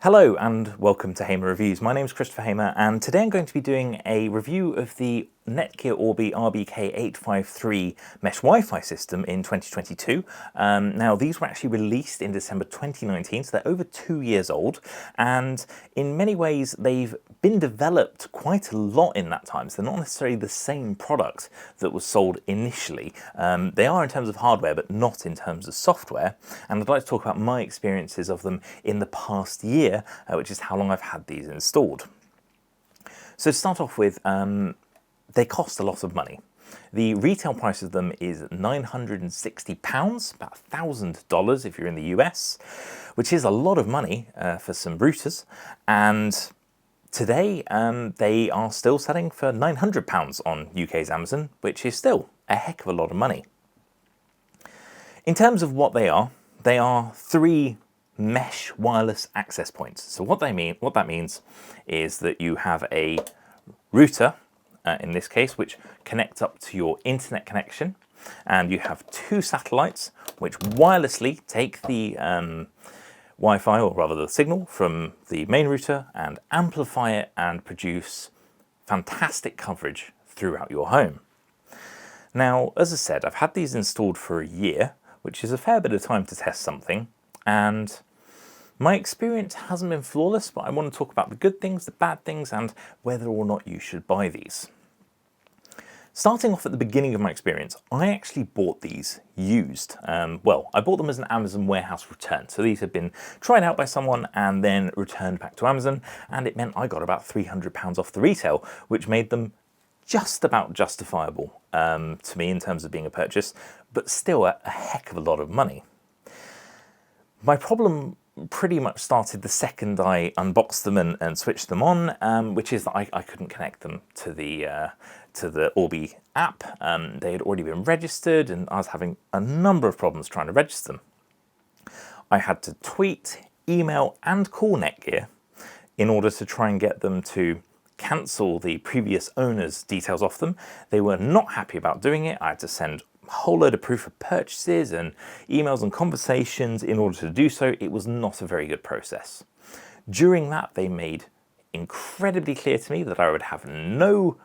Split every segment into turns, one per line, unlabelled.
Hello and welcome to Hamer Reviews. My name is Christopher Hamer and today I'm going to be doing a review of the Netgear Orbi RBK853 mesh Wi-Fi system in 2022. Now these were actually released in December 2019, so they're over 2 years old, and in many ways they've been developed quite a lot in that time, so they're not necessarily the same product that was sold initially. They are in terms of hardware but not in terms of software, and I'd like to talk about my experiences of them in the past year, which is how long I've had these installed. So to start off with, they cost a lot of money. The retail price of them is £960, about $1,000 if you're in the US, which is a lot of money for some routers. And today they are still selling for £900 on UK's Amazon, which is still a heck of a lot of money. In terms of what they are 3 mesh wireless access points. So what that means is that you have a router, in this case, which connects up to your internet connection, and you have 2 satellites which wirelessly take the Wi-Fi, or rather the signal, from the main router and amplify it and produce fantastic coverage throughout your home. Now, as I said, I've had these installed for a year, which is a fair bit of time to test something, and my experience hasn't been flawless, but I want to talk about the good things, the bad things, and whether or not you should buy these. Starting off at the beginning of my experience, I actually bought these used. Well, I bought them as an Amazon warehouse return. So these had been tried out by someone and then returned back to Amazon, and it meant I got about £300 off the retail, which made them just about justifiable to me in terms of being a purchase, but still a heck of a lot of money. My problem pretty much started the second I unboxed them and switched them on, which is that I couldn't connect them to the Orbi app. They had already been registered and I was having a number of problems trying to register them. I had to tweet, email and call Netgear in order to try and get them to cancel the previous owner's details off them. They were not happy about doing it. I had to send a whole load of proof of purchases and emails and conversations in order to do so. It was not a very good process. During that, they made incredibly clear to me that I would have no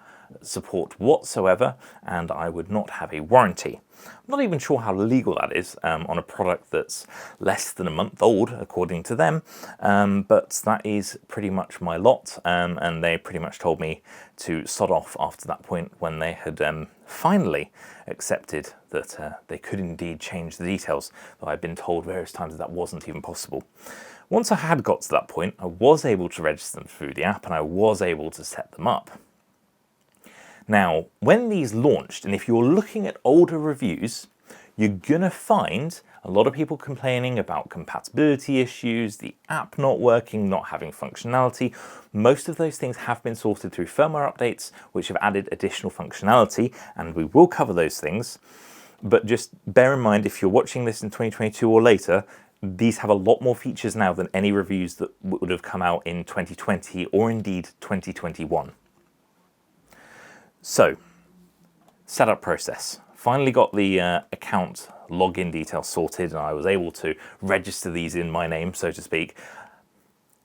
support whatsoever and I would not have a warranty. I'm not even sure how legal that is on a product that's less than a month old, according to them, but that is pretty much my lot, and they pretty much told me to sod off after that point when they had finally accepted that they could indeed change the details, though I'd been told various times that wasn't even possible. Once I had got to that point, I was able to register them through the app and I was able to set them up. Now, when these launched, and if you're looking at older reviews, you're gonna find a lot of people complaining about compatibility issues, the app not working, not having functionality. Most of those things have been sorted through firmware updates, which have added additional functionality, and we will cover those things. But just bear in mind, if you're watching this in 2022 or later, these have a lot more features now than any reviews that would have come out in 2020 or indeed 2021. So, setup process. Finally got the account login details sorted and I was able to register these in my name, so to speak.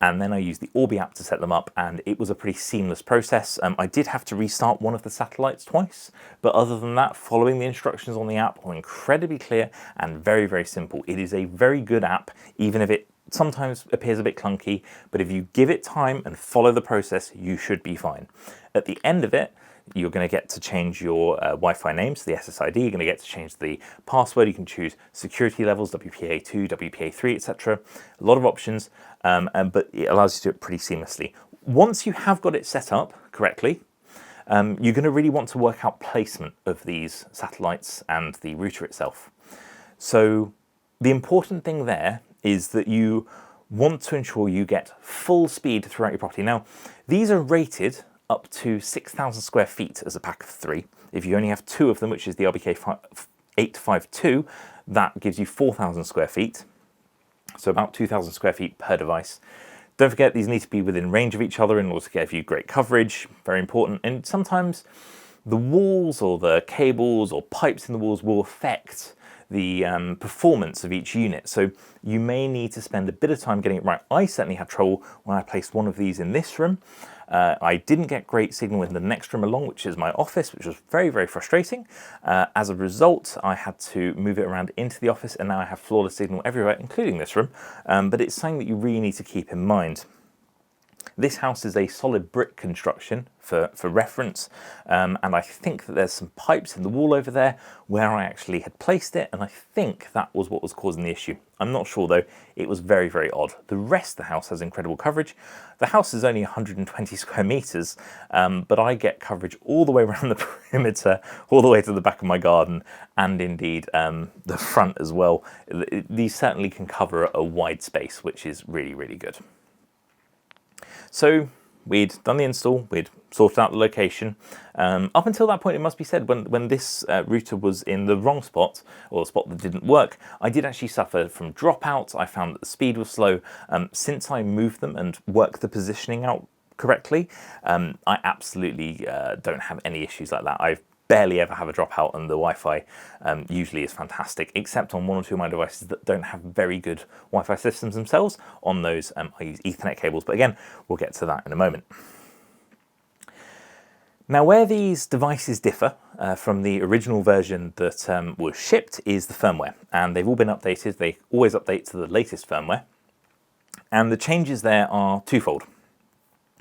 And then I used the Orbi app to set them up and it was a pretty seamless process. I did have to restart one of the satellites twice, but other than that, following the instructions on the app were incredibly clear and very, very simple. It is a very good app, even if it sometimes appears a bit clunky, but if you give it time and follow the process, you should be fine. At the end of it, you're going to get to change your Wi-Fi name, so the SSID, you're going to get to change the password, you can choose security levels, WPA2, WPA3, etc. A lot of options, but it allows you to do it pretty seamlessly. Once you have got it set up correctly, you're going to really want to work out placement of these satellites and the router itself. So the important thing there is that you want to ensure you get full speed throughout your property. Now, these are rated up to 6,000 square feet as a pack of 3. If you only have 2 of them, which is the RBK852, that gives you 4,000 square feet. So about 2,000 square feet per device. Don't forget, these need to be within range of each other in order to give you great coverage, very important. And sometimes the walls or the cables or pipes in the walls will affect the performance of each unit. So you may need to spend a bit of time getting it right. I certainly had trouble when I placed one of these in this room. I didn't get great signal in the next room along, which is my office, which was very, very frustrating. As a result, I had to move it around into the office, and now I have flawless signal everywhere, including this room. But it's something that you really need to keep in mind. This house is a solid brick construction for reference, and I think that there's some pipes in the wall over there where I actually had placed it, and I think that was what was causing the issue. I'm not sure though, it was very, very odd. The rest of the house has incredible coverage. The house is only 120 square meters, but I get coverage all the way around the perimeter, all the way to the back of my garden, and indeed the front as well. These certainly can cover a wide space, which is really, really good. So we'd done the install, we'd sorted out the location. Up until that point, it must be said, when this router was in the wrong spot, or the spot that didn't work, I did actually suffer from dropouts. I found that the speed was slow. Since I moved them and worked the positioning out correctly, I absolutely don't have any issues like that. I've barely ever have a dropout, and the Wi-Fi usually is fantastic, except on one or two of my devices that don't have very good Wi-Fi systems themselves. On those, I use Ethernet cables, but again, we'll get to that in a moment. Now, where these devices differ from the original version that was shipped is the firmware, and they've all been updated. They always update to the latest firmware, and the changes there are twofold.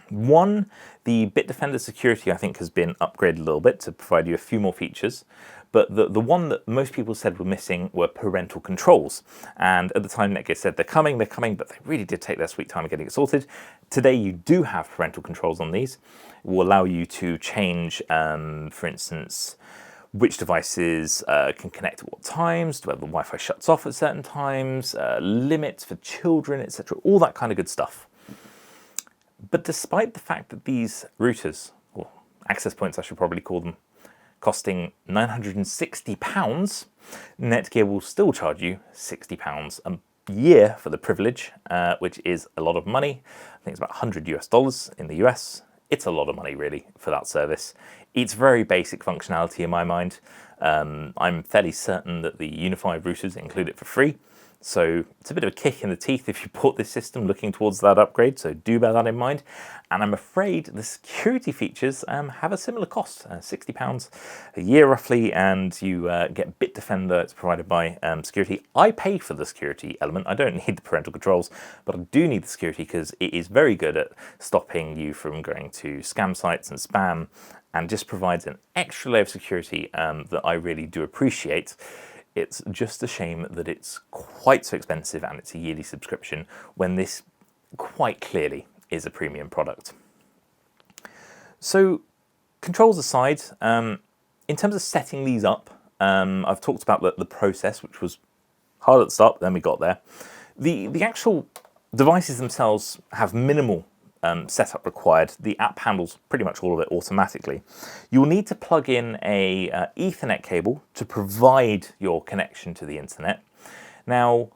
One, the Bitdefender security, I think, has been upgraded a little bit to provide you a few more features, but the one that most people said were missing were parental controls. And at the time, Netgear said they're coming, but they really did take their sweet time getting it sorted. Today, you do have parental controls on these. It will allow you to change, for instance, which devices can connect at what times, whether the Wi-Fi shuts off at certain times, limits for children, etc., all that kind of good stuff. But despite the fact that these routers, or access points I should probably call them, costing £960, Netgear will still charge you £60 a year for the privilege, which is a lot of money. I think it's about $100 in the US. It's a lot of money, really, for that service. It's very basic functionality in my mind. I'm fairly certain that the unified routers include it for free. So it's a bit of a kick in the teeth if you bought this system looking towards that upgrade, so do bear that in mind. And I'm afraid the security features have a similar cost, £60 a year roughly, and you get Bitdefender. It's provided by security. I pay for the security element. I don't need the parental controls, but I do need the security because it is very good at stopping you from going to scam sites and spam, and just provides an extra layer of security that I really do appreciate. It's just a shame that it's quite so expensive and it's a yearly subscription when this quite clearly is a premium product. So controls aside, in terms of setting these up, I've talked about the process, which was hard at the start, but then we got there. The actual devices themselves have minimal setup required. The app handles pretty much all of it automatically. You'll need to plug in a Ethernet cable to provide your connection to the internet. Now,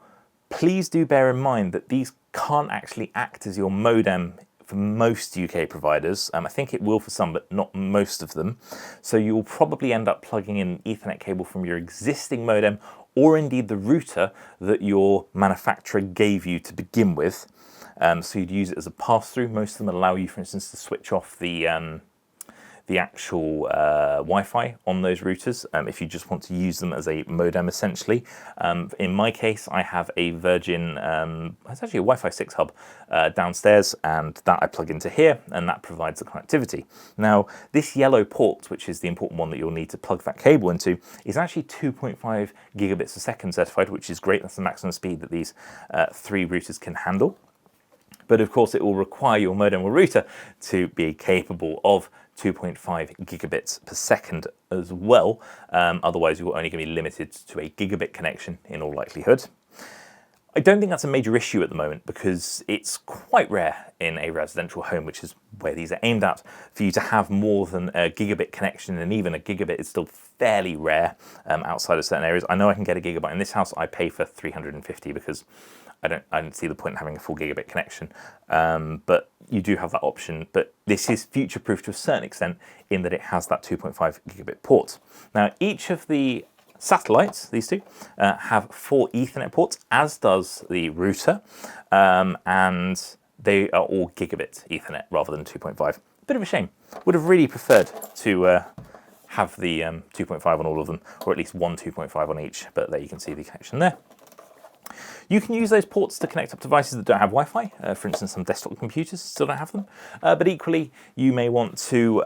please do bear in mind that these can't actually act as your modem for most UK providers. I think it will for some, but not most of them. So you'll probably end up plugging in an Ethernet cable from your existing modem, or indeed the router that your manufacturer gave you to begin with. So you'd use it as a pass-through. Most of them allow you, for instance, to switch off the actual Wi-Fi on those routers if you just want to use them as a modem, essentially. In my case, I have a Virgin, it's actually a Wi-Fi 6 hub downstairs, and that I plug into here, and that provides the connectivity. Now, this yellow port, which is the important one that you'll need to plug that cable into, is actually 2.5 gigabits a second certified, which is great. That's the maximum speed that these three routers can handle. But of course, it will require your modem or router to be capable of 2.5 gigabits per second as well. Otherwise, you're only going to be limited to a gigabit connection in all likelihood. I don't think that's a major issue at the moment because it's quite rare in a residential home, which is where these are aimed at, for you to have more than a gigabit connection, and even a gigabit is still fairly rare outside of certain areas. I know I can get a gigabyte in this house. I pay for 350 because I don't see the point in having a full gigabit connection, but you do have that option. But this is future-proof to a certain extent in that it has that 2.5 gigabit port. Now, each of the satellites, these two, have 4 Ethernet ports, as does the router, and they are all gigabit Ethernet rather than 2.5. Bit of a shame. Would have really preferred to have the 2.5 on all of them, or at least one 2.5 on each, but there you can see the connection there. You can use those ports to connect up to devices that don't have Wi-Fi. For instance, some desktop computers still don't have them. But equally, you may want to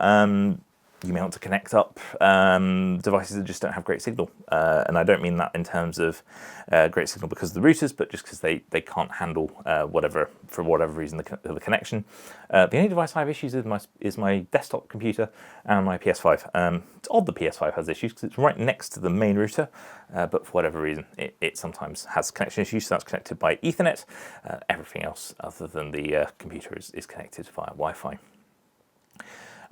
connect up devices that just don't have great signal. And I don't mean that in terms of great signal because of the routers, but just because they can't handle for whatever reason, the connection. The only device I have issues with is my desktop computer and my PS5. It's odd the PS5 has issues because it's right next to the main router, but for whatever reason, it sometimes has connection issues, so that's connected by Ethernet. Everything else other than the computer is connected via Wi-Fi.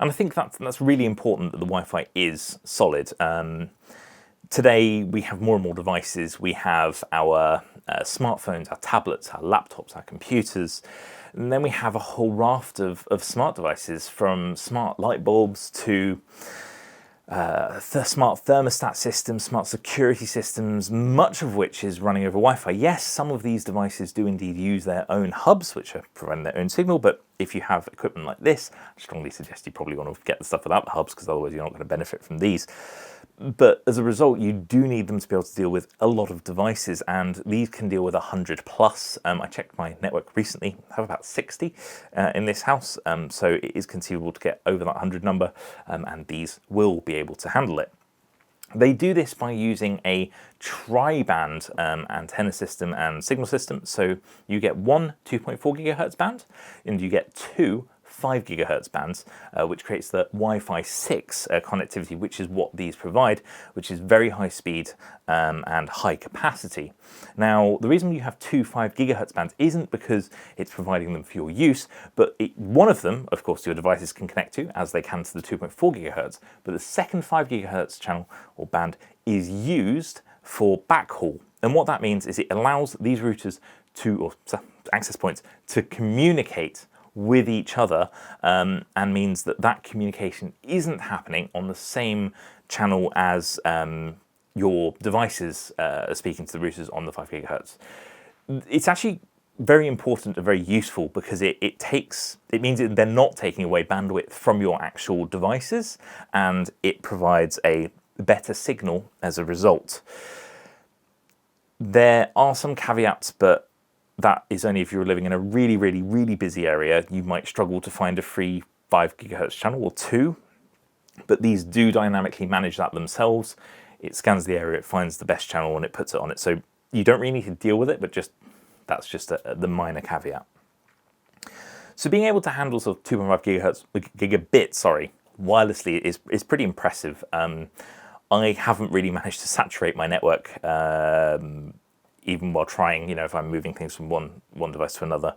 And I think that's really important that the Wi-Fi is solid. Today, we have more and more devices. We have our smartphones, our tablets, our laptops, our computers. And then we have a whole raft of smart devices, from smart light bulbs to smart thermostat systems, smart security systems, much of which is running over Wi-Fi. Yes, some of these devices do indeed use their own hubs, which are providing their own signal, but if you have equipment like this, I strongly suggest you probably want to get the stuff without the hubs, because otherwise you're not going to benefit from these. But as a result, you do need them to be able to deal with a lot of devices, and these can deal with 100 plus. I checked my network recently, I have about 60 in this house, so it is conceivable to get over that 100 number, and these will be able to handle it. They do this by using a tri-band antenna system and signal system. So you get one 2.4 gigahertz band, and you get two 5 gigahertz bands, which creates the Wi-Fi 6 connectivity, which is what these provide, which is very high speed and high capacity. Now, the reason you have two 5 gigahertz bands isn't because it's providing them for your use, but one of them, of course, your devices can connect to, as they can to the 2.4 gigahertz, but the second 5 gigahertz channel or band is used for backhaul. And what that means is it allows these routers or access points to communicate with each other, and means that communication isn't happening on the same channel as your devices are speaking to the routers on the 5 gigahertz. It's actually very important and very useful because it means that they're not taking away bandwidth from your actual devices, and it provides a better signal as a result. There are some caveats, but that is only if you're living in a really, really, really busy area. You might struggle to find a free 5 gigahertz channel or two, but these do dynamically manage that themselves. It scans the area, it finds the best channel, and it puts it on it. So you don't really need to deal with it, but that's just the minor caveat. So being able to handle sort of 2.5 gigabit, wirelessly is pretty impressive. I haven't really managed to saturate my network, even while trying, if I'm moving things from one device to another.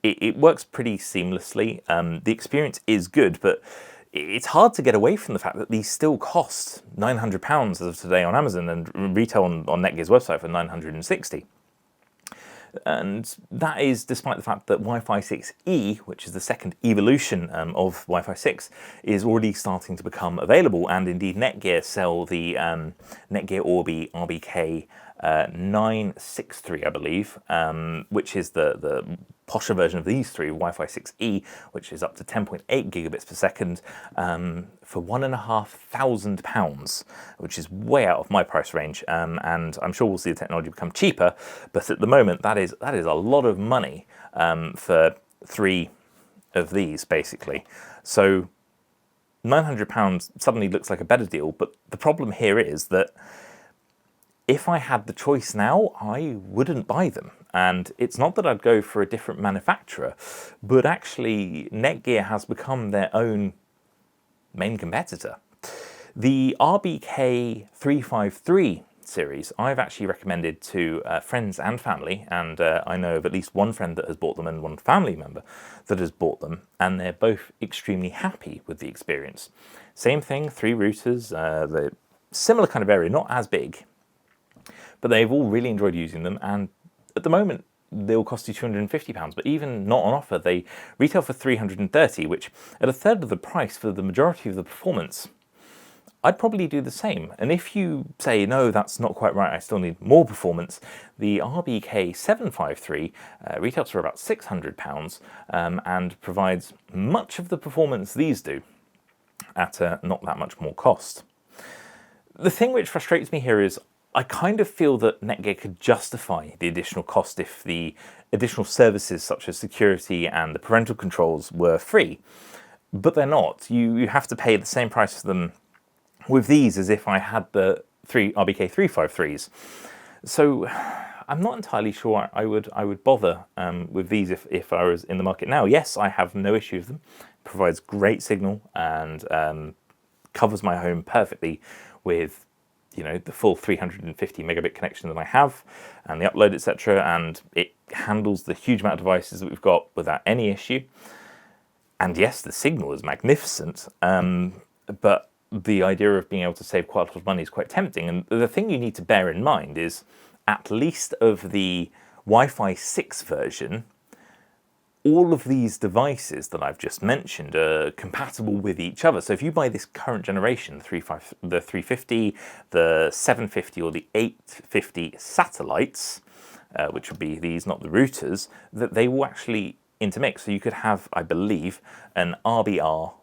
It works pretty seamlessly. The experience is good, but it's hard to get away from the fact that these still cost £900 as of today on Amazon, and retail on Netgear's website for £960. And that is despite the fact that Wi-Fi 6E, which is the second evolution of Wi-Fi 6, is already starting to become available. And indeed, Netgear sell the Netgear Orbi RBK853, I believe, which is the posher version of these three, Wi-Fi 6E, which is up to 10.8 gigabits per second, for £1,500, which is way out of my price range. And I'm sure we'll see the technology become cheaper, but at the moment that is a lot of money for three of these, basically. So £900 suddenly looks like a better deal, but the problem here is that if I had the choice now, I wouldn't buy them. And it's not that I'd go for a different manufacturer, but actually Netgear has become their own main competitor. The RBK853 series, I've actually recommended to friends and family, and I know of at least one friend that has bought them and one family member that has bought them, and they're both extremely happy with the experience. Same thing, 3 routers, the similar kind of area, not as big, but they've all really enjoyed using them, and at the moment they'll cost you £250, but even not on offer, they retail for £330, which at a third of the price for the majority of the performance, I'd probably do the same. And if you say, no, that's not quite right, I still need more performance, the RBK753 retails for about £600 and provides much of the performance these do at not that much more cost. The thing which frustrates me here is I kind of feel that Netgear could justify the additional cost if the additional services such as security and the parental controls were free, but they're not. You have to pay the same price for them with these as if I had the three RBK353s. So I'm not entirely sure I would bother with these if I was in the market now. Yes, I have no issue with them. Provides great signal and covers my home perfectly with, you know, the full 350 megabit connection that I have and the upload, etc. And it handles the huge amount of devices that we've got without any issue. And yes, the signal is magnificent, but the idea of being able to save quite a lot of money is quite tempting. And the thing you need to bear in mind is, at least of the Wi-Fi 6 version, all of these devices that I've just mentioned are compatible with each other. So if you buy this current generation, the 350, the 750 or the 850 satellites, which would be these, not the routers, that they will actually intermix. So you could have, I believe, an RBR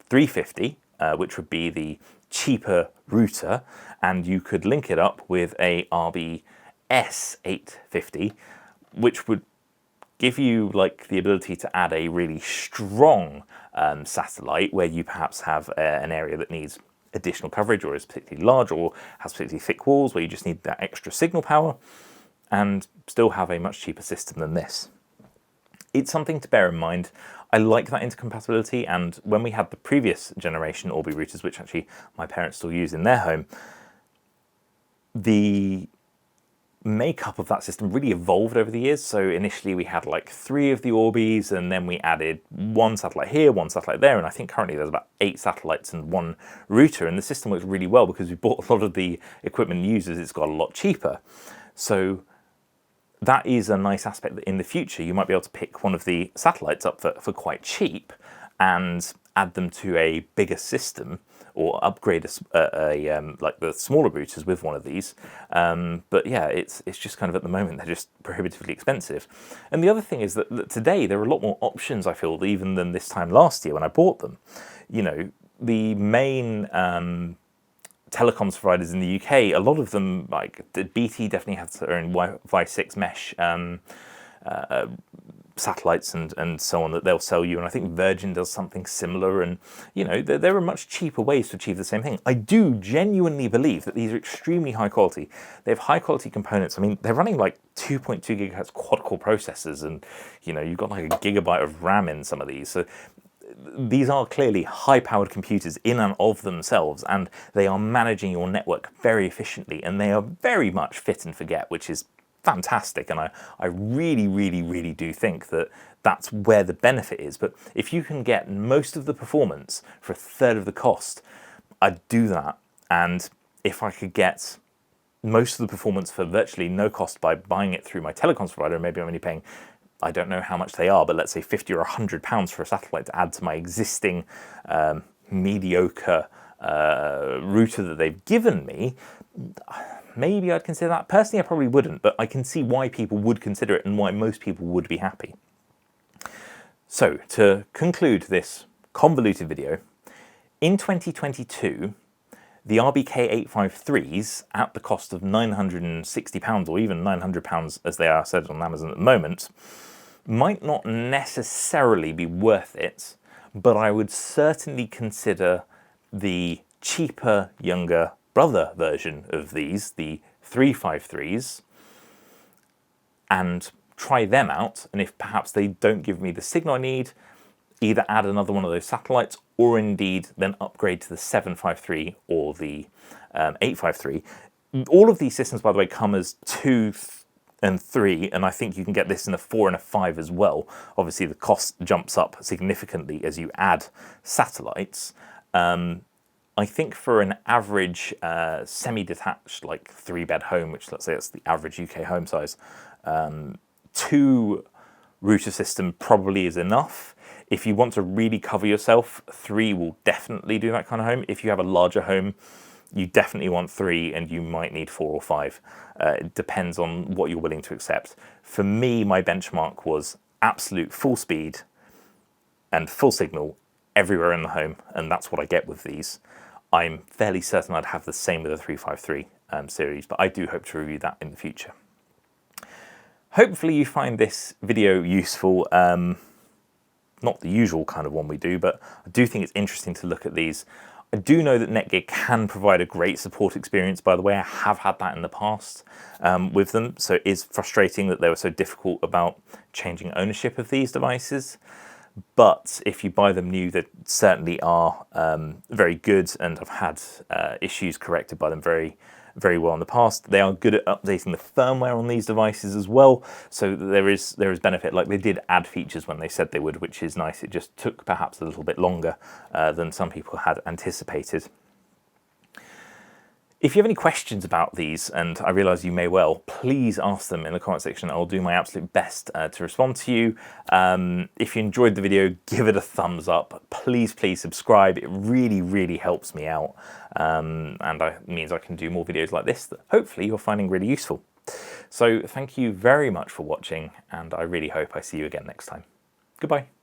350, which would be the cheaper router, and you could link it up with a RBS 850, which would give you like the ability to add a really strong satellite where you perhaps have an area that needs additional coverage or is particularly large or has particularly thick walls where you just need that extra signal power, and still have a much cheaper system than this. It's something to bear in mind. I like that intercompatibility, and when we had the previous generation Orbi routers, which actually my parents still use in their home, the makeup of that system really evolved over the years. So initially we had like 3 of the Orbis, and then we added 1 satellite here, 1 satellite there, and I think currently there's about 8 satellites and 1 router, and the system works really well because we bought a lot of the equipment and users, it's got a lot cheaper. So that is a nice aspect that in the future you might be able to pick one of the satellites up for quite cheap and add them to a bigger system, or upgrade like the smaller routers with one of these. But yeah, it's just kind of at the moment they're just prohibitively expensive. And the other thing is that today there are a lot more options, I feel, even than this time last year when I bought them. You know, the main telecoms providers in the UK, a lot of them, like the BT definitely has their own Wi-Fi 6 mesh satellites and so on that they'll sell you, and I think Virgin does something similar, and you know, there are much cheaper ways to achieve the same thing. I do genuinely believe that these are extremely high quality. They have high quality components. I mean, they're running like 2.2 gigahertz quad core processors, and you know, you've got like a gigabyte of RAM in some of these. So these are clearly high-powered computers in and of themselves, and they are managing your network very efficiently, and they are very much fit and forget, which is fantastic. And I really, really, really do think that that's where the benefit is. But if you can get most of the performance for a third of the cost, I'd do that. And if I could get most of the performance for virtually no cost by buying it through my telecoms provider, maybe I'm only paying, I don't know how much they are, but let's say 50 or 100 pounds for a satellite to add to my existing mediocre router that they've given me, maybe I'd consider that. Personally, I probably wouldn't, but I can see why people would consider it and why most people would be happy. So to conclude this convoluted video, in 2022, the RBK853s, at the cost of £960 or even £900 as they are said on Amazon at the moment, might not necessarily be worth it, but I would certainly consider the cheaper, younger brother version of these, the 353s, and try them out. And if perhaps they don't give me the signal I need, either add another one of those satellites, or indeed then upgrade to the 753 or the 853. All of these systems, by the way, come as 2 and 3, and I think you can get this in a 4 and a 5 as well. Obviously, the cost jumps up significantly as you add satellites. I think for an average semi-detached, like 3-bed home, which let's say that's the average UK home size, 2 router system probably is enough. If you want to really cover yourself, 3 will definitely do that kind of home. If you have a larger home, you definitely want 3, and you might need 4 or 5. It depends on what you're willing to accept. For me, my benchmark was absolute full speed and full signal everywhere in the home, and that's what I get with these. I'm fairly certain I'd have the same with the 353 series, but I do hope to review that in the future. Hopefully you find this video useful. Not the usual kind of one we do, but I do think it's interesting to look at these. I do know that Netgear can provide a great support experience, by the way. I have had that in the past with them, so it is frustrating that they were so difficult about changing ownership of these devices. But if you buy them new, they certainly are very good, and I've had issues corrected by them very well in the past. They are good at updating the firmware on these devices as well, so there is benefit. Like, they did add features when they said they would, which is nice. It just took perhaps a little bit longer than some people had anticipated. If you have any questions about these, and I realise you may well, please ask them in the comment section. I'll do my absolute best to respond to you. If you enjoyed the video, give it a thumbs up. Please subscribe. It really helps me out, and it means I can do more videos like this that hopefully you're finding really useful. So thank you very much for watching, and I really hope I see you again next time. Goodbye.